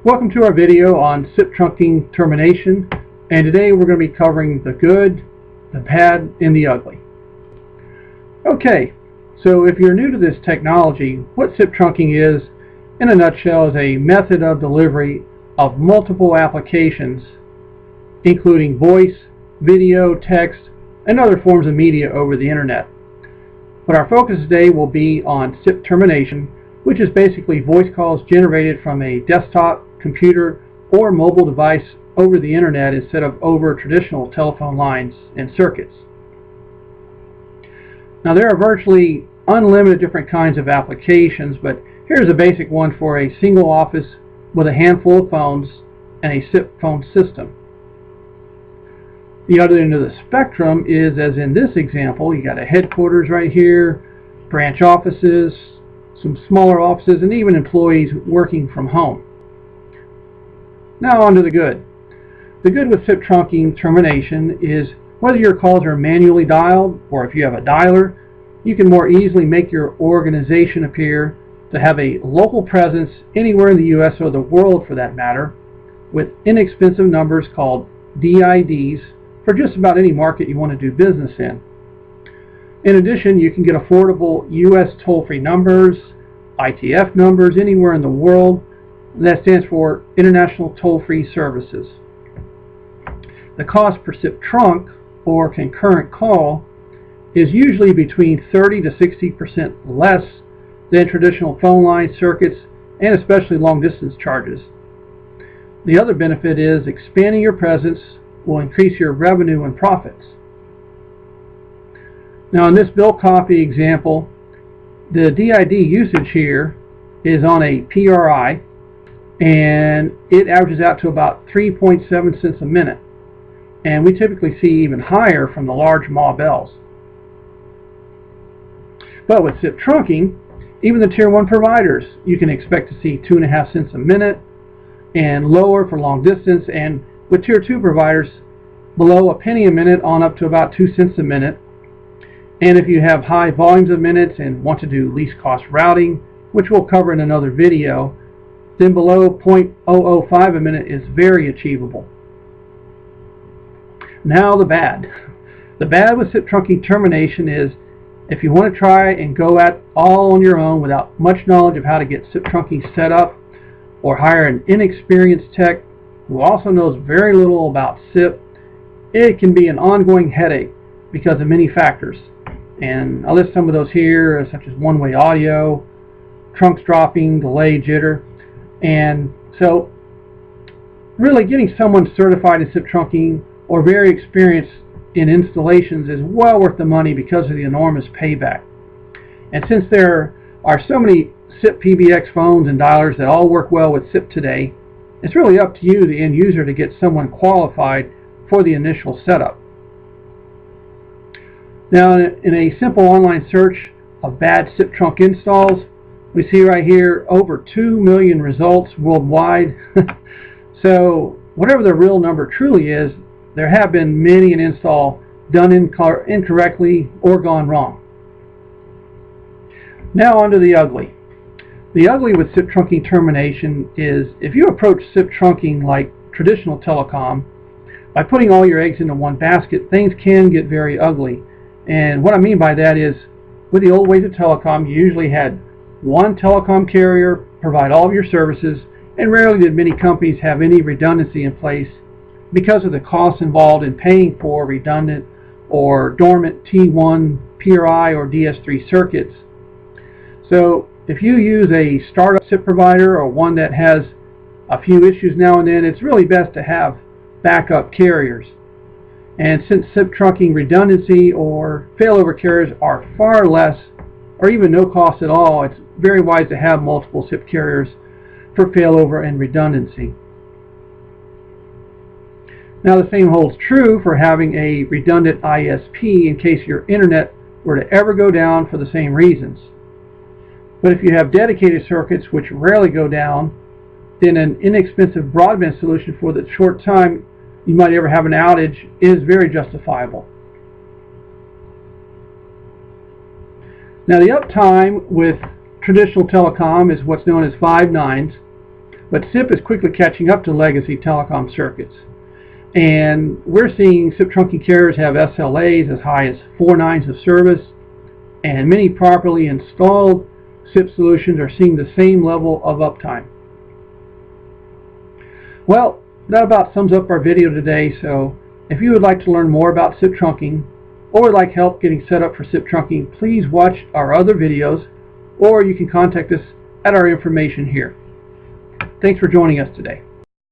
Welcome to our video on SIP trunking termination, and today we're going to be covering the good, the bad, and the ugly. Okay, so if you're new to this technology, what SIP trunking is, in a nutshell, is a method of delivery of multiple applications, including voice, video, text, and other forms of media over the internet. But our focus today will be on SIP termination, which is basically voice calls generated from a desktop, computer, or mobile device over the internet instead of over traditional telephone lines and circuits. Now, there are virtually unlimited different kinds of applications, but here's a basic one for a single office with a handful of phones and a SIP phone system. The other end of the spectrum is, as in this example, you got a headquarters right here, branch offices, some smaller offices, and even employees working from home. Now on to the good. The good with SIP trunking termination is whether your calls are manually dialed or if you have a dialer, you can more easily make your organization appear to have a local presence anywhere in the U.S. or the world for that matter, with inexpensive numbers called DIDs for just about any market you want to do business in. In addition, you can get affordable U.S. toll-free numbers, ITF numbers anywhere in the world. That stands for International Toll-Free Services. The cost per SIP trunk or concurrent call is usually between 30 to 60% less than traditional phone line circuits and especially long-distance charges. The other benefit is expanding your presence will increase your revenue and profits. Now, in this bill copy example, the DID usage here is on a PRI, and it averages out to about 3.7 cents a minute, and we typically see even higher from the large Ma Bells. But with SIP trunking, even the tier 1 providers, you can expect to see 2.5 cents a minute and lower for long distance, and with tier 2 providers below a penny a minute on up to about 2 cents a minute. And if you have high volumes of minutes and want to do least cost routing, which we'll cover in another video, then below 0.005 a minute is very achievable. Now the bad. The bad with SIP trunking termination is if you want to try and go at all on your own without much knowledge of how to get SIP trunking set up, or hire an inexperienced tech who also knows very little about SIP, it can be an ongoing headache because of many factors. And I'll list some of those here, such as one-way audio, trunks dropping, delay, jitter. And so really getting someone certified in SIP trunking or very experienced in installations is well worth the money because of the enormous payback. And since there are so many SIP PBX phones and dialers that all work well with SIP today, it's really up to you, the end user, to get someone qualified for the initial setup. Now, in a simple online search of bad SIP trunk installs, we see right here over 2 million results worldwide. So whatever the real number truly is, there have been many an install done incorrectly or gone wrong. Now on to the ugly. The ugly with SIP trunking termination is if you approach SIP trunking like traditional telecom, by putting all your eggs into one basket, things can get very ugly. And what I mean by that is, with the old ways of telecom, you usually had one telecom carrier provide all of your services, and rarely did many companies have any redundancy in place because of the costs involved in paying for redundant or dormant T1, PRI, or DS3 circuits. So if you use a startup SIP provider or one that has a few issues now and then, it's really best to have backup carriers. And since SIP trunking redundancy or failover carriers are far less or even no cost at all, it's very wise to have multiple SIP carriers for failover and redundancy. Now the same holds true for having a redundant ISP in case your internet were to ever go down for the same reasons. But if you have dedicated circuits which rarely go down, then an inexpensive broadband solution for the short time you might ever have an outage is very justifiable. Now the uptime with traditional telecom is what's known as 5 nines, But SIP is quickly catching up to legacy telecom circuits. And we're seeing SIP trunking carriers have SLAs as high as 4 nines of service, and many properly installed SIP solutions are seeing the same level of uptime. Well, that about sums up our video today. So if you would like to learn more about SIP trunking or would like help getting set up for SIP trunking, please watch our other videos, or you can contact us at our information here. Thanks for joining us today.